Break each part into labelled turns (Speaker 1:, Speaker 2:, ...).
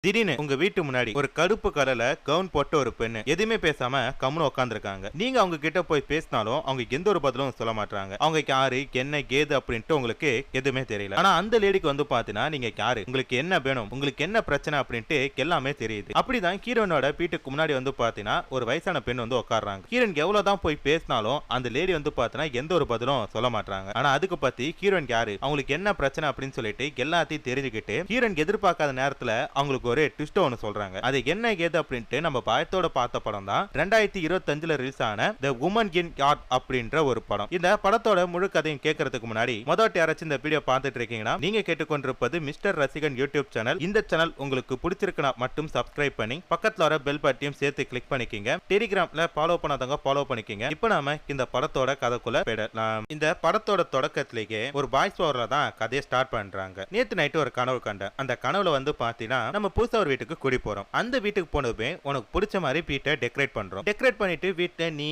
Speaker 1: திடீர்னு உங்க வீட்டு முன்னாடி ஒரு கருப்பு கலர்ல கவுன் போட்ட ஒரு பெண்ணு எதுவுமே பேசாம கம்முன்னு உட்காந்துருக்காங்க. நீங்க அவங்க கிட்ட போய் பேசினாலும் அவங்க எந்த ஒரு பதிலும் சொல்ல மாட்டாங்க. அவங்க யாரு என்ன ஏது அப்படின்ட்டு உங்களுக்கு எதுவுமே தெரியல. ஆனா அந்த லேடிக்கு வந்து பாத்தீங்கன்னா நீங்க யாரு, உங்களுக்கு என்ன வேணும், உங்களுக்கு என்ன பிரச்சனை அப்படின்ட்டு எல்லாமே தெரியுது. அப்படிதான் ஹீரோனோட வீட்டுக்கு முன்னாடி வந்து பாத்தீங்கன்னா ஒரு வயசான பெண் வந்து உட்காடுறாங்க. ஹீரோன் எவ்வளவுதான் போய் பேசினாலும் அந்த லேடி வந்து பாத்தீங்கன்னா எந்த ஒரு பதிலும் சொல்ல மாட்டாங்க. ஆனா அதுக்கு பத்தி ஹீரோன் யாரு, அவங்களுக்கு என்ன பிரச்சனை அப்படின்னு சொல்லிட்டு எல்லாத்தையும் தெரிஞ்சுக்கிட்டு ஹீரோன் எதிர்பார்க்காத நேரத்துல அவங்களுக்கு ஒரு ட்விஸ்ட் ஒன்னு சொல்றாங்க. அது என்ன ஏது அப்படின்ட்டு நம்ம பயத்தோட பார்த்த படம் தான் 2025ல ரிலீஸ் ஆன தி வுமன் இன் யார்ட் அப்படின்ற ஒரு படம். இந்த படத்தோட முழு கதையும் கேட்கறதுக்கு முன்னாடி முதல்ல யாராச்சும் இந்த வீடியோ பார்த்துட்டு இருக்கீங்கன்னா நீங்க கேட்டுக்கொண்டிருப்பது மிஸ்டர் ரசிகன் யூடியூப் சேனல். இந்த சேனல் உங்களுக்கு பிடிச்சிருக்குன்னா மட்டும் சப்ஸ்கிரைப் பண்ணி பக்கத்துல வர பெல் பட்டியும் சேர்த்து கிளிக் பண்ணிக்கங்க. டெலிகிராம்ல ஃபாலோ பண்ணாதவங்க ஃபாலோ பண்ணிக்கங்க. இப்போ நாம இந்த படத்தோட கதைக்குள்ள போயிடலாம். இந்த படத்தோட தொடக்கத்திலேயே ஒரு பாய்ஸ் ஓவர்ல தான் கதையை ஸ்டார்ட் பண்றாங்க. நேத்து நைட்டு ஒரு கனவு கண்டேன். அந்த கனவுல வந்து பாத்தீங்கன்னா நம்ம புதுசா ஒரு வீட்டுக்கு குடி போறோம். அந்த வீட்டுக்கு போனதுமே உனக்கு பிடிச்ச மாதிரி வீட்டை டெக்கரேட் பண்றோம். டெக்கரேட் பண்ணிட்டு வீட்டை நீ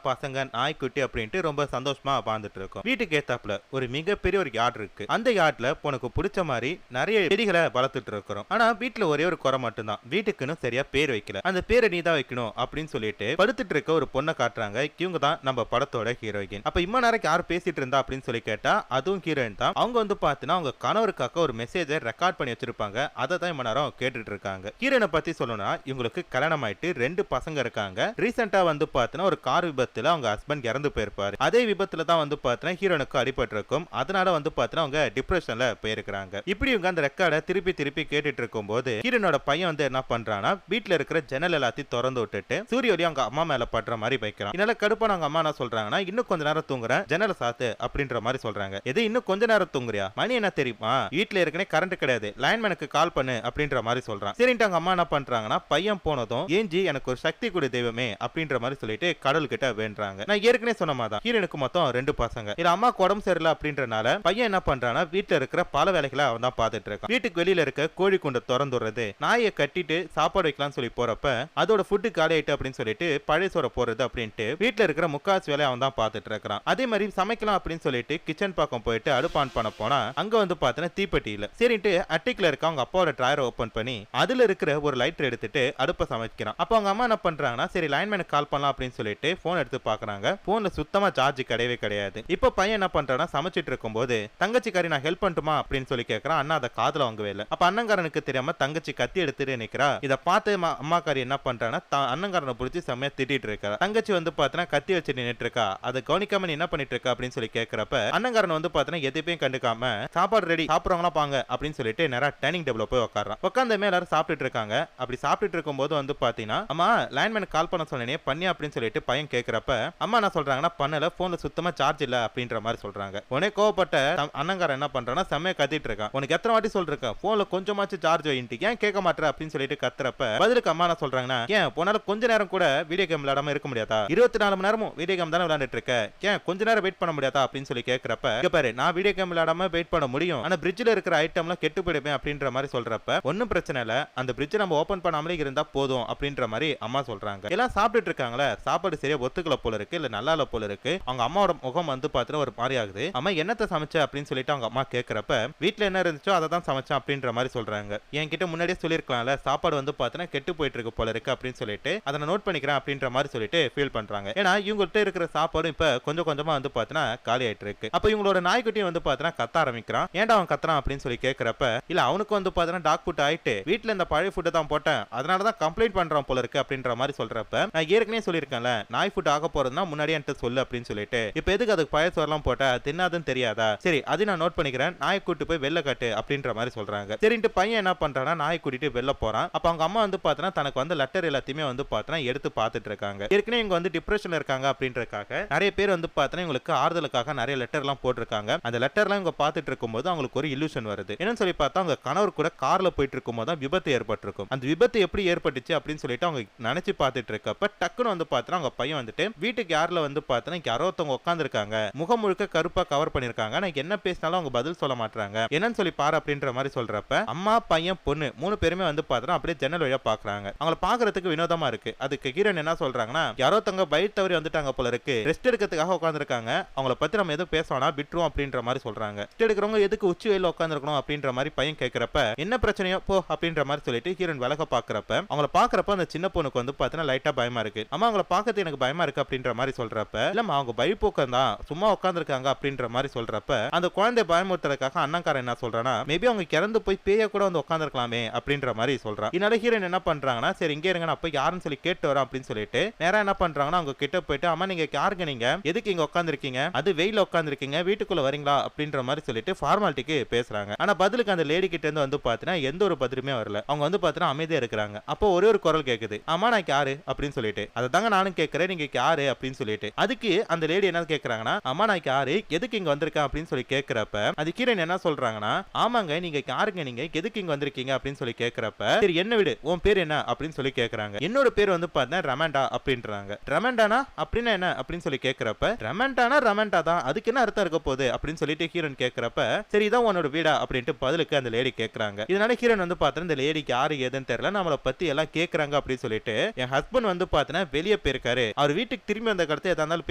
Speaker 1: பசங்க நாய்க்குட்டி அப்படின்ட்டு ரொம்ப சந்தோஷமா வாழ்ந்துட்டு இருக்கோம். வீட்டுக்கு ஏத்தாப்புல ஒரு மிகப்பெரிய ஒரு யார்ட் இருக்கு. அந்த யார்ட்ல உனக்கு பிடிச்ச மாதிரி நிறைய செடிகளை வளர்த்துட்டு இருக்கிறோம். ஆனா வீட்டுல ஒரே ஒரு குறை மட்டும் தான், வீட்டுக்குன்னு சரியா பேர் வைக்கல. அந்த பேரை நீ தான் வைக்கணும் அப்படின்னு சொல்லிட்டு படுத்துட்டு இருக்க ஒரு பொண்ணை காட்டுறாங்க. இவங்க தான் நம்ம படத்தோட ஹீரோயின். அப்ப இம்மா நேரம் யார் பேசிட்டு இருந்தா அப்படின்னு சொல்லி கேட்டா அதுவும் ஹீரோயின் தான். அவங்க வந்து பாத்தீங்கன்னா அவங்க கணவருக்காக ஒரு மெசேஜை ரெக்கார்ட் பண்ணி வச்சிருப்பாங்க. அதை தான் இம்மா நேரம் கேட்டுட்டு இருக்காங்க. ஹீரோயினை பத்தி சொல்லணும்னா இவங்களுக்கு கல்யாணம் ஆயிட்டு 2 பசங்க இருக்காங்க. ரீசெண்டா வந்து பாத்தீங்கன்னா ஒரு கார் விபத்துல அவங்க ஹஸ்பண்ட் இறந்து போயிருப்பாரு. அதே விபத்துல தான் வந்து பாத்தீங்கன்னா ஹீரோனுக்கு அடிபட்டு இருக்கும். அதனால வந்து பாத்தீங்கன்னா அவங்க டிப்ரெஷன்ல போயிருக்காங்க. இப்படி இவங்க அந்த ரெக்கார்டை திருப்பி திருப்பி கேட்டுட்டு இருக்கும் போது ஹீரோனோட பையன் வந்து என்ன பண்றானா வீட்டுல இருக்கிற ஜன்னல் எல்லாத்தையும் திறந்து விட்டுட்டு சூரிய ஒளி அவங்க அம்மா மேல படுற மாதிரி வைக்கிறான். இதனால கடுப்பான அவங்க அம்மா என்ன சொல்றாங்கன்னா இன்னும் கொஞ்ச நேரம் தூங்குறேன், ஜன்னல சாத்து அப்படின்ற மாதிரி சொல்றாங்க. எது இன்னும் கொஞ்ச நேரம் தூங்குறியா, மணி என்ன தெரியுமா, வீட்டுல ஏற்கனவே கரண்ட் கிடையாது, லைன்மேனுக்கு கால் பண்ணு அப்படின்ற மாதிரி சொல்றான். சரின்ட்டு அவங்க அம்மா என்ன பண்றாங்கன்னா பையன் போனதும் ஏஞ்சி எனக்கு ஒரு சக்தி கொடு தெய்வமே அப்படின்ற மாதிரி சொல்லிட்டு கடவுள் கிட்ட வேண்டுறாங்க. நான் ஏற்கனவே சொன்ன மாதிரி ஹீரோனுக்கு மொத்தம் 2 பசங்க. இது அம்மா உடம்பு சரியில்லை அப்படின்றனால பையன் என்ன பண்றானா வீட்டுல இருக்கிற பல வேலைகளை அவன் தான் பார்த்துட்டு இருக்கான். வீட்டுக்கு வெளியில இருக்க கோழி குண்டை திறந்துடுறது, நாயை கட்டிட்டு சாப்பாடு வைக்கலாம்னு சொல்லி போறப்ப அதோட ஃபுட்டு காலி ஆயிட்டு அப்படின்னு சொல்லிட்டு பழைய சோற போறது அப்படின்ட்டு வீட்டுல இருக்கிற முக்காசு வேலையை அவன் தான் பார்த்துட்டு இருக்கிறான். அதே மாதிரி சமைக்கலாம் அப்படின்னு சொல்லிட்டு கிச்சன் பக்கம் போயிட்டு அடுப்பு ஆன் பண்ண போனா அங்க வந்து பாத்தீங்கன்னா தீப்பெட்டி இல்ல. சரின்ட்டு அட்டிக்குல இருக்க அவங்க அப்பாவோட டிராயரை ஓபன் பண்ணி அதுல இருக்கிற ஒரு லைட்டர் எடுத்துட்டு அடுப்ப சமைக்கிறான். அப்ப அவங்க அம்மா என்ன பண்றாங்கன்னா சரி லைன்மேனுக்கு கால் பண்ணலாம் அப்படின்னு சொல்லிட்டு போன் எடுத்து பாக்குறாங்க. போன்ல சுத்தமா சார்ஜ் கிடையவே கிடையாது. இப்ப பையன் என்ன பண்றானா சமைச்சிட்டு இருக்கும்போது தங்கச்சிக்காரி நான் ஹெல்ப் பண்ணட்டுமா அப்படின்னு சொல்லி கேட்கறான். அண்ணா அதை காதுல வாங்கவே இல்லை. அப்ப அண்ணங்காரனுக்கு தெரியாம தங்கச்சி கத்தி எடுத்துட்டு நிக்கிறா. இதை பார்த்து அம்மாக்காரி என்ன பண்றானா அண்ணங்காரனை பிடிச்சி செம்மையா திட்டிட்டு இருக்கா. தங்கச்சி வந்து பாத்தீங்கன்னா கத்தி வச்சு நின்னுட்டு இருக்கா. அதை கவனிக்காம நீ என்ன பண்ணிட்டு இருக்கா அப்படின்னு சொல்லி கேட்கறப்ப அண்ணங்காரன் வந்து பாத்தீங்கன்னா எதையும் கண்டுக்காம சாப்பாடு ரெடி சாப்பிடுறவங்களா பாங்க அப்படின்னு சொல்லிட்டு நேரா டைனிங் டேபிள் போய் உட்கார்றான். உட்கார்ந்த மேல எல்லாரும் சாப்பிட்டுட்டு இருக்காங்க. அப்படி சாப்பிட்டுட்டு இருக்கும்போது வந்து பாத்தீங்கன்னா அம்மா லைன்மேனுக்கு கால் பண்ண சொன்னேனே பண்ணியா அப்படின்னு சொல்லிட்டு பையன் கேட்கிறப்ப அம்மா என்ன சொல்றாங்கன்னா பண்ணல, போன்ல சுத்தமா சார்ஜ் இல்ல அப்படின்ற மாதிரி சொல்றாங்க. உடனே கோவப்பட்ட அண்ணங்காரன் என்ன பண்றான்னா செம்மையா கத்திட்டு இருக்கான். உனக்கு எத்தனை வாட்டி சொல்றேன் போன்ல கொஞ்சமாச்சும் சார்ஜ் வைன்ட்டு ஏன் கேட்க மாட்டேற அப்படின்னு சொல்லிட்டு கத்துறப்ப பதிலுக்கு அம்மா என்ன சொல்றாங்கன்னா ஏன் போனால கொஞ்ச நேரம் கூட வீடியோ கேம் விளையாடாம இருக்க முடியாதா, 24 மணி நேரமும் வீடியோ கேம் தானே விளையாண்டுட்டு இருக்க, ஏன் கொஞ்ச நேரம் வெயிட் பண்ண முடியாதா அப்படின்னு சொல்லி கேட்கிறப்ப இங்க பாரு நான் வீடியோ கேம் விளையாடாம வெயிட் பண்ண முடியும், ஆனா பிரிட்ஜ்ல இருக்கிற ஐட்டம்லாம் கெட்டு போயிடுமே அப்படின்ற மாதிரி சொல்றப்ப ஒன்னும் பிரச்சனை இல்ல, அந்த பிரிட்ஜ் நம்ம ஓபன் பண்ணாமலே இருந்தா போதும் அப்படின்ற மாதிரி அம்மா சொல்றாங்க. எல்லாம் சாப்பிட்டுட்டு இருக்காங்களே சாப்பாடு சரியா ஒத்துக்கல போல இருக்கு, இல்ல நல்லா இல்ல போல இருக்கு. அவங்க அம்மாவோட முகம் வந்து பாத்துட்டு ஒரு மாதிரி ஆகுது. அம்மா என்னத்த சமைச்ச அப்படின்னு சொல்லிட்டு அவங்க அம்மா கேட்கறப்ப வீட்டுல என்ன இருந்துச்சோ அதை தான் சமைச்சேன் அப்படின்ற மாதிரி சொல்றாங்க. என்கிட்ட முன்னாடியே சொல்லிருக்கலாம்ல சாப்பாடு வந்து பாத்தீங்கன்னா கெட்டு போயிட்டு இருக்கு போல இருக்கு அப்படின்னு சொல்லிட்டு அதை நோட் பண்ணிக்கிறேன் அப்படின்ற மாதிரி சொல்லிட்டு ஃபீல் பண்றாங்க. ஏன்னா இவங்கள்ட்ட இருக்கிற சாப்பாடு இப்ப கொஞ்சம் கொஞ்சமா வந்து பாத்தீங்கன்னா காலி ஆயிட்டு இருக்கு. அப்ப இவங்களோட நாய்க்குட்டியும் வந்து பாத்தீங்கன்னா கத்த ஆரம்பிக்கிறான். ஏன்டா அவன் கத்துறான் அப்படின்னு சொல்லி கேட்கறப்ப இல்ல அவனுக்கு வந்து பாத்தீங்கன்னா டாக் ஃபுட் ஆயிட்டு வீட்டுல இந்த பழைய ஃபுட்டு தான் போட்டேன் அதனாலதான் கம்ப்ளைண்ட் பண்றான் போல இருக்கு அப்படின்ற மாதிரி சொல்றப்ப நான் ஏற்கனவே சொல்லியிருக்கேன்ல நாய் ஃபுட் ஆக போறதுன்னா முன்னாடியே என்கிட்ட சொல்லு அப்படின்னு சொல்லிட்டு இப்ப எதுக்கு அதுக்கு பழைய சோறெல்லாம் போட்ட தின்னாதுன்னு தெரியாதா, சரி அதை நான் நோட் பண்ணிக்கிறேன், நாயை கூட்டு போய் வெளில காட்டு அப்படின்ற மாதிரி சொல்றாங்க. சரின்ட்டு பையன் என்ன பண்றானா நாயை கூட்டிட்டு வெளில போறான். அப்ப அவங்க அம்மா வந்து பாத்தீங்கன்னா தனக்கு வந்து லெட்டர் எல்லாத்தையுமே வந்து பாத்தீங்கன்னா எடுத்து பார்த்துட்டு இருக்காங்க. ஏற்கனவே இவங்க வந்து டிப்ரெஷன்ல இருக்காங்க அப்படின்றதுக்காக நிறைய பேர் வந்து பாத்தீங்கன்னா இவங்களுக்கு ஆறுதலுக்காக நிறைய லெட்டர் எல்லாம் போட்டிருக்காங்க. அந்த லெட்டர் எல்லாம் இவங்க பார்த்துட்டு இருக்கும்போது அவங்களுக்கு ஒரு இல்லூஷன் வருது. என்னன்னு சொல்லி பார்த்தா அவங்க கணவர் கூட கார்ல போயிட்டு இருக்கும்போது தான் விபத்து ஏற்பட்டிருக்கும். அந்த விபத்து எப்படி ஏற்பட்டுச்சு அப்படின்னு சொல்லிட்டு அவங்க நினைச்சு பார்த்துட்டு இருக்கப்ப டக்குன்னு வந்து பார்த்தா அவங்க பையன் வந்துட்டு வீட்டுக்கு யாரில் வந்து பார்த்தா யாரோ ஒருத்தவங்க உட்காந்துருக்காங்க, முகம் முழுக்க கருப்பா கவர் பண்ணிருக்காங்க, நான் என்ன பேசினாலும் அவங்க பதில் சொல்ல மாட்டாங்க, என்னன்னு சொல்லி பாரு அப்படின்ற மாதிரி சொல்றப்ப அம்மா பையன் பொண்ணு 3 பேருமே வந்து பார்த்தா அப்படியே ஜன்னல் வழியா பாக்குறாங்க. அவங்கள பாக்குறதுக்கு வினோதமா இருக்கு. அதுக்கு ஹீரோன் என்ன சொல்றாங்கன்னா யாரோ தங்க பைட் தவறி வந்துட்டாங்க போல இருக்கு, ரெஸ்ட் எடுக்கிறதுக்காக உட்காந்துருக்காங்க, அவங்கள பத்தி நம்ம எதுவும் பேசணும் விட்டுரும் அப்படின்ற மாதிரி சொல்றாங்க. ரெஸ்ட் எடுக்கிறவங்க எதுக்கு உச்சி வெயில உட்காந்துருக்கணும் அப்படின்ற மாதிரி பையன் கேட்கிறப்ப என்ன பிரச்சனையோ போ அப்படின்ற மாதிரி சொல்லிட்டு ஹீரோயின் விலக பாக்குறப்ப அவங்கள பாக்குறப்ப அந்த சின்ன பொண்ணுக்கு வந்து பாத்தீங்கன்னா லைட்டா பயமா இருக்கு. அம்மா அவங்கள பாக்கிறது எனக்கு பயமா இருக்கு அப்படின்ற மாதிரி சொல்றப்ப இல்லம்மா அவங்க பயப்போக்கம் தான் சும்மா உட்காந்துருக்காங்க அப்படின்ற மாதிரி சொல்றப்ப அந்த குழந்தை பயமுறுத்துறதுக்காக அண்ணங்காரன் என்ன சொல்றானா மேபி அவங்க கிறந்து போய் பேய கூட வந்து உட்காந்துருக்கலாமே அப்படின்ற மாதிரி சொல்றான். இதனால ஹீரோயின் என்ன பண்றாங்கன்னா சரி இங்கே இருங்க நான் போய் யாருன்னு சொல்லி கேட்டு வரேன் அப்படின்னு சொல்லிட்டு நேரா என்ன பண்றாங்கன்னா அவங்க கிட்ட போயிட்டு அம்மா நீங்க யாருங்க நீங்க எதுக்கு இங்க உட்காந்துருக்கீங்க அது வெயில உட்காந்துருக்கீங்க வீட்டுக்குள்ள வரீங்களா அப்படின்ற மாதிரி சொல்லிட்டு ஃபார்மாலிட்டிக்கு பேசுறாங்க. ஆனா பதிலுக்கு அந்த லேடி கிட்ட இருந்து வந்து பாத்தீங்கன்னா எந்த ஒரு பதிலுமே வரல. அவங்க வந்து பாத்தீங்கன்னா அமைதியா இருக்கிறாங்க. அப்போ ஒரே ஒரு குரல் கேக்குது அம்மா நான் யாரு அப்படின்னு சொல்லிட்டு அதை தாங்க நானும் கேட்கிறேன் நீங்க யாரு அப்படின்னு சொல்லிட்டு அதுக்கு அந்த லேடி என்ன கேக்குறாங்கன்னா அம்மா நான் யாரு எதுக்கு இங்க வந்திருக்கேன் அப்படின்னு சொல்லி கேட்கிறப்ப அது ஹீரோயின் என்ன சொல்றாங்கன்னா ஆமாங்க நீங்க யாருங்க நீங்க எதுக்கு இங்க வந்திருக்கீங்க அப்படின்னு சொல்லி கேட்கிறப்ப சரி என்ன விடு உன் பேர் என்ன அப்படின்னு சொல்லி கேக்குறாங்க. என்னோட பேர் வந்து பாத்தீங்கன்னா ரமண்டா அப்படின்றாங்க. ரமண்டானா அப்படின்னா என்ன அப்படின்னு சொல்லி கேட்கிறப்ப ரமண்டானா ரமண்டா தான் அதுக்கு என்ன அர்த்தம் இருக்க போகுது அப்படின்னு சொல்லிட்டு ஹீரோயின் கேட்கிறப்ப சரி இதான் உன்னோட வீடா அப்படின்ட்டு பதிலுக்கு அந்த லேடி கேட்கறாங்க. இதனால ஹீரோயின் வந்து பாத்தீங்கன்னா இந்த லேடிக்கு யாரு ஏதுன்னு தெரியல நம்மளை பத்தி எல்லாம் கேட்கறாங்க அப்படின்னு சொல்லிட்டு என் ஹஸ்பண்ட் வந்து பாத்தீங்கன்னா வெளியே போயிருக்காரு அவர் வீட்டுக்கு திரும்பி வந்த கடத்த எதா இருந்தாலும்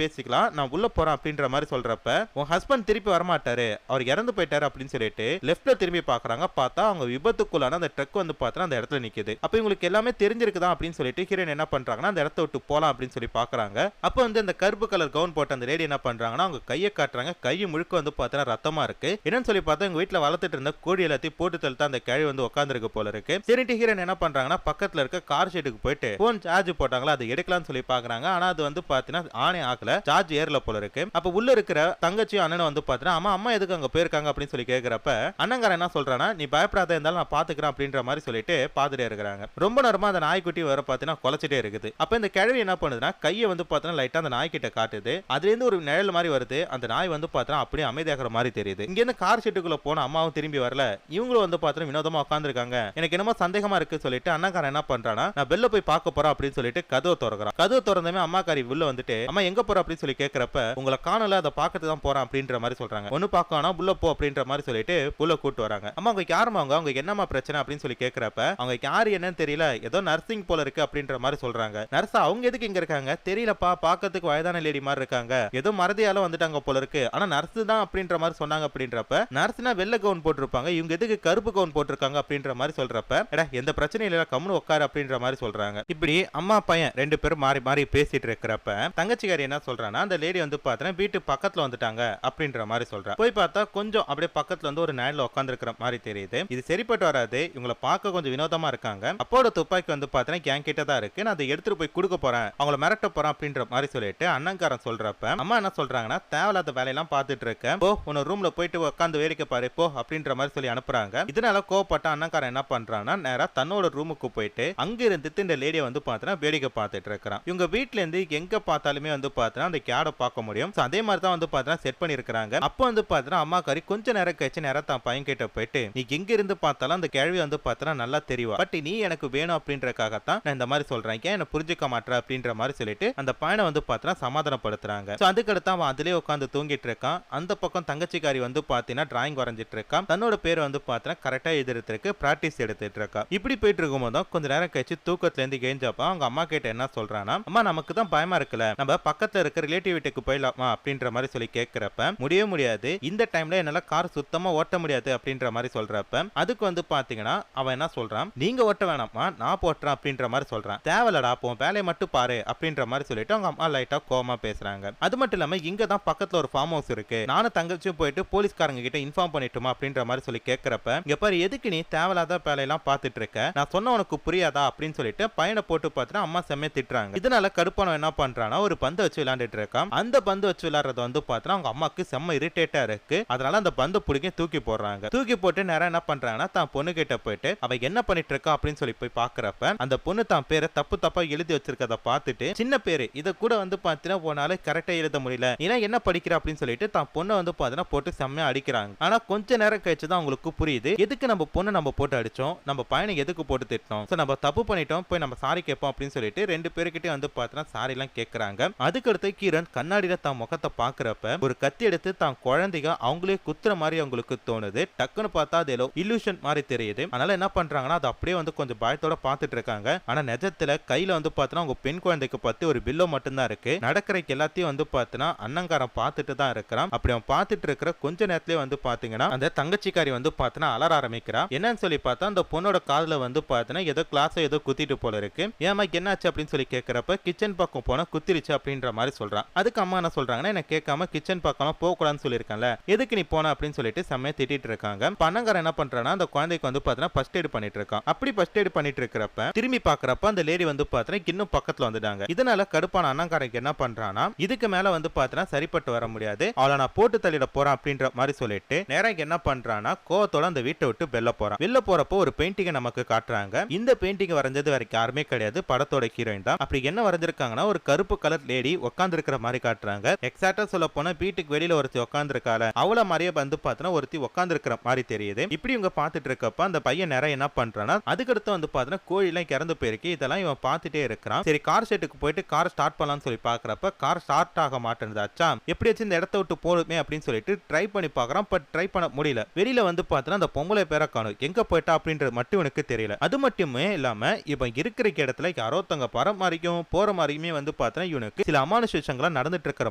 Speaker 1: பேசிக்கலாம் நான் உள்ள போறேன் அப்படின்ற மாதிரி சொல்றப்ப உன் ஹஸ்பண்ட் திருப்பி வரமாட்டாரு அவர் இறந்து போயிட்டாரு அப்படின்னு சொல்லிட்டு லெஃப்ட்ல திரும்பி பாக்குறாங்க. பார்த்தா அவங்க விபத்துக்குள்ளான அந்த ட்ரக் வந்து பாத்தீங்கன்னா அந்த இடத்துல நிக்குது. அப்ப இவங்களுக்கு எல்லாமே தெரிஞ்சிருக்குதான் அப்படின்னு சொல்லிட்டு ஹீரோயின் என்ன பண்றாங்கன்னா அந்த இடத்த விட்டு போலாம் அப்படின்னு சொல்லி பாக்குறாங்க. அப்ப வந்து அந்த கருப்பு கலர் கவுன் போட்ட அந்த லேடி என்ன பண்றாங்கன்னா அவங்க கையை காட்டுறாங்க. கையை முழுக்க வந்து பாத்தீங்கன்னா ரத்தமா இருக்கு. என்னன்னு சொல்லி பார்த்தா எங்க வீட்டுல வளர்த்துட்டு இருந்த கோடி எல்லாத்தையும் போட்டு தள்ளிட்டு அந்த கிழவி வந்து உட்காந்துருக்கு போல இருக்கு. சரிட்டு ஹீரோயின் என்ன பண்றாங்கன்னா பக்கத்துல இருக்க கார் ஷெட்டுக்கு போயிட்டு போன் சார்ஜ் போட்டாங்களா அதை எடுக்கலாம்னு சொல்லி பாக்குறாங்க. ஆனா அது வந்து பாத்தீங்கன்னா ஆனே ஆகல சார்ஜ் ஏறல போல இருக்கு. அப்ப உள்ள இருக்கிற தங்கச்சியும் அண்ணனும் வந்து பாத்தீங்கன்னா அம்மா அம்மா எதுக்கு அங்க போயிருக்காங்க அப்படின்னு சொல்லி கேக்குறப்ப அண்ணங்காரன் என்ன சொல்றானா நீ பயப்படாத இருந்தாலும் நான் பாத்துக்கிறேன் அப்படின்ற மாதிரி சொல்லிட்டு பாத்துட்டே இருக்கிறாங்க. ரொம்ப நேரமா அந்த நாய்க்குட்டி வர பாத்தீங்கன்னா குலைச்சிட்டே இருக்குது. அப்ப இந்த கிழவி என்ன பண்ணுதுன்னா கையை வந்து பாத்தீங்கன்னா லைட்டா அந்த நாய்கிட்ட காட்டுது. அதுல இருந்து ஒரு நிழல் மாதிரி வருது. அந்த நாய் வந்து பாத்தீங்கன்னா அப்படியே அமைதியாகிற மாதிரி தெரியுது. இங்க இருந்து கார் ஷெட்டுக்குள்ள போன அம்மாவும் திரும்பி வரல. இவங்களும் வந்து பாத்தீங்கன்னா வினோதமா உட்காந்துருக்காங்க. எனக்கு என்னமோ சந்தேகமா இருக்கு சொல்லிட்டு அண்ணங்காரன் என்ன பண்றானா நான் வெளில போய் பார்க்க போறேன் அப்படின்னு சொல்லிட்டு கதவை திறக்கிறான். கதவை திறந்தமே அம்மாக்காரி உள்ள வந்துட்டு அம்மா எங்க போற அப்படின்னு சொல்லி கேட்கறப்ப உங்களை காணல அதை பார்க்கறது தான் போறேன் அப்படின்ற மாதிரி சொல்றாங்க. ஒண்ணு பார்க்கணும் உள்ள போ அப்படின்ற மாதிரி சொல்லிட்டு உள்ள கூட்டு வராங்க. அம்மா அவங்க யாருமா அவங்க என்னமா பிரச்சனை அப்படின்னு சொல்லி கேட்கறப்ப அவங்க யாரு என்னன்னு தெரியல ஏதோ நர்சிங் போல இருக்கு அப்படின்ற மாதிரி சொல்றாங்க. நர்ஸ் அவங்க எதுக்கு இங்க இருக்காங்க தெரியலப்பா பார்க்கறதுக்கு வயதான லேடி மாதிரி இருக்காங்க ஏதோ மறதியால வந்துட்டாங்க போல இருக்கு ஆனா நர்ஸ் தான் அப்படின்ற மாதிரி சொன்னாங்க. அப்படின்றப்ப நர்ஸ்னா வெள்ளை கவுன் போட்டிருப்பாங்க இவங்க எதுக்கு கருப்பு கவுன் போட்டிருக்காங்க அப்படின்ற மாதிரி சொல்றப்ப எந்த பிரச்சனையும் இல்ல கம்முனு உட்காரு அப்படின்ற மாதிரி சொல்றாங்க. இப்படி அம்மா பையன் ரெண்டு பேரும் மாறி மாறி பேசிட்டு இருக்கிறப்ப தங்கச்சிக்காரி என்ன சொல்றான்னா அந்த லேடி வந்து பாத்தீங்கன்னா வீட்டு பக்கத்துல வந்துட்டாங்க அப்படின்ற மாதிரி சொல்றா. போய் பார்த்தா கொஞ்சம் அப்படியே பக்கத்துல வந்து ஒரு நிழல்ல உட்கார்ந்து இருக்கிற மாதிரி தெரியுது. இது சரிப்பட்டு வராது இவங்களை பார்க்க கொஞ்சம் வினோதமா இருக்காங்க. அப்போட துப்பாக்கி வந்து பாத்தீங்கன்னா என் கிட்ட தான் இருக்கு நான் அதை எடுத்துட்டு போய் கொடுக்க போறேன் அவங்கள மிரட்ட போறேன் அப்படின்ற மாதிரி சொல்லிட்டு அண்ணங்காரன் சொல்றப்ப அம்மா என்ன சொல்றாங்கன்னா தேவையில்லாத வேலையெல்லாம் பார்த்துட்டு இருக்க போ உன்ன ரூம்ல போயிட்டு உட்காந்து வேடிக்கை பாரு போ அப்படின்ற மாதிரி சொல்லி அனுப்புறாங்க. இதனால கோவப்பட்ட அண்ணங்காரன் என்ன பண்றான்னா நேரா தன்னோட ரூமுக்கு போயிட்டு அங்க இருந்து இந்த லேடியை வந்து பாத்தீங்கன்னா வேடிக்கை பார்த்துட்டு இருக்கிறான். இவங்க வீட்டுல இருந்து எங்க பார்த்தாலுமே வந்து பாத்தீங்கன்னா அந்த கேட பார்க்க முடியும். அதே மாதிரி தான் வந்து பாத்தீங்கன்னா செட் பண்ணிருக்காங்க. அப்ப வந்து பாத்தீங்கன்னா அம்மா கறி கொஞ்ச நேரம் கழிச்சு நேரம் தான் பையன் கிட்ட போயிட்டு நீ எங்க இருந்து பார்த்தாலும் அந்த கேள்வி வந்து பாத்தீங்கன்னா நல்லா தெரியும் பட் நீ எனக்கு வேணும் அப்படின்றக்காகத்தான் நான் இந்த மாதிரி சொல்றேன் ஏன் என்ன புரிஞ்சுக்க மாட்டேற அப்படின்ற மாதிரி சொல்லிட்டு அந்த பையனை வந்து பாத்தீங்கன்னா சமாதானப்படுத்துறாங்க. அதுக்கடுத்து அவன் அதுலயே உட்காந்து தூங்கிட்டு இருக்கான். அந்த பக்கம் தங்கச்சிக்காரி வந்து பாத்தீங்கன்னா டிராயிங் வரைஞ்சிட்டு இருக்கான். தன்னோட பேர் வந்து பாத்தீங்கன்னா கரெக்டா எழுதுறதுக்கு பிராக்டிஸ் எடுத்துட்டு இருக்கா. இப்படி போயிட்டு இருக்கும் போது கொஞ்ச நேரம் கழிச்சு தூக்கத்துல இருந்து கேஞ்சப்ப அவங்க அம்மா கிட்ட என்ன சொல்றானா அம்மா நமக்கு தான் பயமா இருக்குல்ல நம்ம பக்கத்துல இருக்க ரிலேட்டிவ் வீட்டுக்கு போயிடலாமா அப்படின்ற மாதிரி சொல்லி கேட்கிறப்ப முடியவே முடியாது இந்த டைம்ல என்னால கார் சுத்தமா ஓட்ட முடியாது அப்படின்ற மாதிரி சொல்றப்ப அதுக்கு வந்து பாத்தீங்கன்னா அவன் என்ன சொல்றான் நீங்க ஓட்ட வேணாமா நான் போட்டுறேன் அப்படின்ற மாதிரி சொல்றான். தேவலடா போ வேலையை மட்டும் பாரு அப்படின்ற மாதிரி சொல்லிட்டு அவங்க அம்மா லைட்டா கோவமா பேசுறாங்க. அது மட்டும் இல்லாம இங்க தான் பக்கத்துல ஒரு ஃபார்ம் ஹவுஸ் இருக்கு நானும் தங்கச்சியும் போயிட்டு போலீஸ்காரங்க கிட்ட இன்ஃபார்ம் பண்ணிட்டுமா அப்படின்ற மாதிரி சொல்லி கேட்கிறப்ப இங்க பாரு எதுக்கு நீ தேவலாத வேலையெல்லாம் பார்த்துட்டு இருக்க நான் சொன்ன உனக்கு புரியாதா அப்படின்னு சொல்லிட்டு பையனை போட்டு பார்த்துட்டு அம்மா செம்மையை திட்டுறாங்க. இதனால கடுப்பான என்ன பண்றானா ஒரு பந்து வச்சு விளையாண்டுட்டு இருக்கான். அந்த பந்து வச்சு விளையாடுறத வந்து பார்த்தா அவங்க அம்மாக்கு செம்ம இரிட்டேட்டா இருக்கு. அதனால அந்த பந்து பிடிக்க தூக்கி போடுறாங்க. தூக்கி போட்டு நேரம் என்ன பண்றாங்கன்னா தான் பொண்ணு கிட்ட போயிட்டு அவ என்ன பண்ணிட்டு இருக்கா அப்படின்னு சொல்லி போய் பாக்குறப்ப அந்த பொண்ணு தான் பேரை தப்பு தப்பா எழுதி வச்சிருக்கத பார்த்துட்டு சின்ன பேரு இத கூட வந்து பாத்தீங்கன்னா போனால கரெக்டா எழுத முடியல நீ என்ன படிக்கிற அப்படின்னு சொல்லிட்டு தான் பொண்ணை வந்து பாத்தீங்கன்னா போட்டு செம்மையா அடிக்கிறாங்க. ஆனா கொஞ்ச நேரம் கழிச்சுதான் அவங்களுக்கு புரியுது எதுக்கு நம்ம பொண்ணு நம்ம போட்டு அடிச்சோம் நம்ம பையனை எதுக்கு போட்டு திட்டோம் நம்ம தப்பு பண்ணிட்டோம் போய் நம்ம சாரி கேட்போம் அப்படின்னு சொல்லிட்டு ரெண்டு பேருக்கிட்டே வந்து பாத்தீங்கன்னா சாரி எல்லாம் கேட்கறாங்க. அதுக்கடுத்து கிரண் கண்ணாடியில தான் முகத்தை பாக்குறப்ப ஒரு கத்தி எடுத்து தான் குழந்தைங்க அவங்களே குத்துற மாதிரி அவங்களுக்கு தோணுது. டக்குன்னு பார்த்தா அது இல்லூஷன் மாதிரி தெரியுது. அதனால என்ன பண்றாங்கன்னா அது அப்படியே வந்து கொஞ்சம் பயத்தோட பாத்துட்டு இருக்காங்க. ஆனா நிஜத்துல கையில வந்து பாத்தீங்கன்னா உங்க பெண் குழந்தைக்கு பத்தி ஒரு பில்லோ மட்டும்தான் இருக்கு. நடக்கிற எல்லாத்தையும் வந்து பாத்தீங்கன்னா அண்ணங்காரன் பார்த்துட்டு தான் இருக்கிறான். அப்படி அவன் பார்த்துட்டு இருக்கிற கொஞ்ச நேரத்திலே வந்து பாத்தீங்கன்னா அந்த தங்கச்சிக்காரி வந்து பாத்தீங்கன்னா அலற ஆரம்பிக்கிறா. என்னன்னு சொல்லி பார்த்தா பார்த்தா அந்த பொண்ணோட காதுல வந்து பார்த்தா ஏதோ கிளாஸ் ஏதோ குத்திட்டு போல இருக்கு. ஏமா என்னாச்சு அப்படின்னு சொல்லி கேட்கிறப்ப கிச்சன் பக்கம் போனா குத்திருச்சு அப்படின்ற மாதிரி சொல்றான். அதுக்கு அம்மா என்ன சொல்றாங்கன்னா, என்ன கேட்காம கிச்சன் பக்கம் போக கூடாதுன்னு சொல்லியிருக்கேன்ல, எதுக்கு நீ போன அப்படின்னு சொல்லிட்டு செம்மையா திட்டிட்டு இருக்காங்க. பணங்காரன் என்ன பண்றானா, அந்த குழந்தைக்கு வந்து பார்த்தா ஃபர்ஸ்ட் எய்ட் பண்ணிட்டு இருக்கான். அப்படி ஃபர்ஸ்ட் எய்ட் பண்ணிட்டு இருக்கிறப்ப திரும்பி பாக்குறப்ப அந்த லேடி வந்து பார்த்தா இன்னும் பக்கத்துல வந்துட்டாங்க. இதனால கடுப்பான அண்ணங்காரங்க என்ன பண்றானா, இதுக்கு மேல வந்து பார்த்தா சரிப்பட்டு வர முடியாது, அவளை நான் போட்டு தள்ளிட போறேன் அப்படின்ற மாதிரி சொல்லிட்டு நேரா என்ன பண்றானா, கோவத்தோட அந்த வீட்டை விட்டு வெளில போறான். வெளில போறப்போ ஒரு பெயிண்டிங்கை நமக்கு காட்டுறாங்க. இந்த பெயிண்டிங் வரைஞ்சது வேற யாருமே கிடையாது, படத்தோட ஹீரோயின் தான். அப்படி என்ன வரைஞ்சிருக்காங்கன்னா, ஒரு கருப்பு கலர் லேடி உட்கார்ந்து இருக்கிற மாதிரி காட்டுறாங்க. எக்ஸாக்டா சொல்ல போனா வீட்டுக்கு வெளியில ஒருத்தி உட்கார்ந்து இருக்கால, அவள மாதிரியே வந்து பார்த்தா ஒருத்தி உட்கார்ந்து இருக்கிற மாதிரி தெரியுது. இப்படி இவங்க பார்த்துட்டு இருக்கப்ப அந்த பையன் நேரா என்ன பண்றானா, அதுக்கடுத்து வந்து பார்த்தா கோழி எல்லாம் இறந்து போயிருக்கு. இதெல்லாம் இவன் பார்த்துட்டே இருக்கிறான். சரி கார் ஷெட்டுக்கு போயிட்டு கார் ஸ்டார்ட் பண்ணலாம்னு சொல்லி பாக்குறப்ப கார் ஸ்டார்ட் ஆக மாட்டேங்குதாச்சா. எப்படியாச்சும் இந்த இடத்த விட்டு போடுமே அப்படின்னு சொல்லிட்டு ட்ரை பண்ணி பாக்குறான். பட் ட்ரை பண்ண முடியல. வெளியில வந்து பார்த்தா அந்த பொம்பளை பேரை காணும், எங்க போயிட்டா அப்படின்றது மட்டும் எனக்கு தெரியல. அது மட்டுமே இல்லாம இவன் இருக்கிற இடத்துல யாரோ தங்க பர மாதிரியும் போற மாதிரியுமே வந்து பார்த்தா இவனுக்கு சில அமானுஷ விஷயங்களா நடந்துட்டு இருக்கிற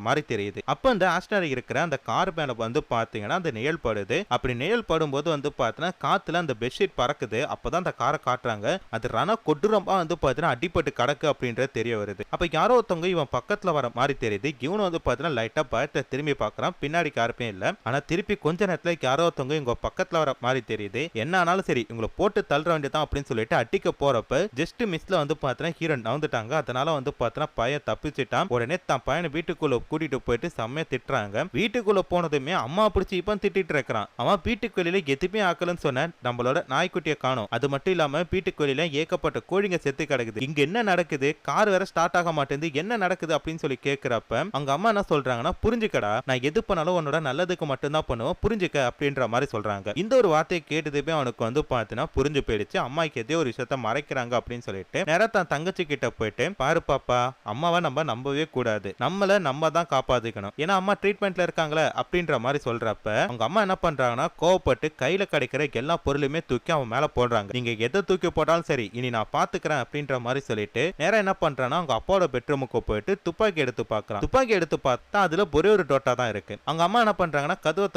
Speaker 1: மாதிரி தெரியுது. அப்ப அந்த ஆஸ்டர் இருக்கிற அந்த கார் மேல வந்து பாத்தீங்கன்னா அந்த நிழல் படுது. அப்படி நிழல் படும்போது வந்து பார்த்தா காத்துல அந்த பெட்ஷீட் பறக்குது. அப்பதான் அந்த காரை காட்டுறாங்க. அது ரண கொடூரமா வந்து பார்த்தா அடிபட்டு கடக்கு அப்படின்றது தெரிய வருது. அப்ப யாரோ ஒருத்தவங்க இவன் பக்கத்துல வர மாதிரி தெரியுது. இவனு வந்து பார்த்தா லைட்டா பயத்தை திரும்பி பார்க்கறான். பின்னாடி யாருமே இல்ல. ஆனா திருப்பி கொஞ்ச நேரத்துல யாரோ ஒருத்தவங்க இவங்க பக்கத்துல வர மாதிரி தெரியுது. என்ன ஆனாலும் சரி இவங்களை போட்டு தள்ளுற வேண்டியதான் அப்படின்னு சொல்லிட்டு அடிக்க போறப்ப ஜஸ்ட் மிஸ்ல வந்து பார்த்தா ஹீரோன் நவுந்துட்டாங்க. அதனால வந்து பார்த்தா பையன் தப்பிச்சிட்டான். உடனே தான் பையனை வீட்டுக்குள்ள கூட்டிட்டு போயிட்டு செம்மையா திட்டுறாங்க. வீட்டுக்குள்ள போனதுமே அம்மா பிடிச்சி இப்ப திட்டிட்டு இருக்கிறான். அவன் வீட்டுக்கு வெளியில எதுவுமே ஆக்கலன்னு சொன்ன நம்மளோட நாய்க்குட்டியை காணும். அது மட்டும் இல்லாம வீட்டுக்கு வெளியில ஏகப்பட்ட கோழிங்க செத்து கிடக்குது. இங்க என்ன நடக்குது, கார் வேற ஸ்டார்ட் ஆக மாட்டேங்குது, என்ன நடக்குது அப்படின்னு சொல்லி கேட்கிறப்ப அவங்க அம்மா என்ன சொல்றாங்கன்னா, புரிஞ்சுக்கடா, நான் எது பண்ணாலும் உன்னோட நல்லதுக்கு மட்டும்தான் பண்ணுவோம், புரிஞ்சுக்க அப்படின்ற மாதிரி சொல்றாங்க. இந்த ஒரு வார்த்தையை கேட்டதுமே அவனுக்கு வந்து பாத்தீங்கன்னா புரிஞ்சு போயிடுச்சு, அம்மாக்கு எதோ ஒரு விஷயத்த மறைக்கிறாங்க அப்படின்னு சொல்லிட்டு நேரா தான் தங்கச்சி கிட்ட போயிட்டு, பாரு பாப்பா, அம்மாவை நம்ம நம்பவே கூடாது, நம்மள நம்ம தான் காப்பாத்திக்கணும், ஏன்னா அம்மா ட்ரீட்மெண்ட்ல இருக்காங்களே அப்படின்ற மாதிரி சொல்றப்ப அவங்க அம்மா என்ன பண்றாங்கன்னா, கோவப்பட்டு கையில கிடைக்கிற எல்லா பொருளுமே தூக்கி அவன் மேல போடுறாங்க. நீங்க எதை தூக்கி போட்டாலும் சரி, இனி நான் பாத்துக்கிறேன் அப்படின்ற மாதிரி சொல்லிட்டு நேரா என்ன பண்றான்னா அவங்க அப்பாவோட பெட்ரூமுக்கு போயிட்டு துப்பாக்கி எடுத்து பாக்குறான். துப்பாக்கி எடுத்து பார்த்தா அதுல ஒரே ஒரு டோட்டா தான் இருக்கு. அவங்க அம்மா என்ன பண்றாங்கன்னா, கதவு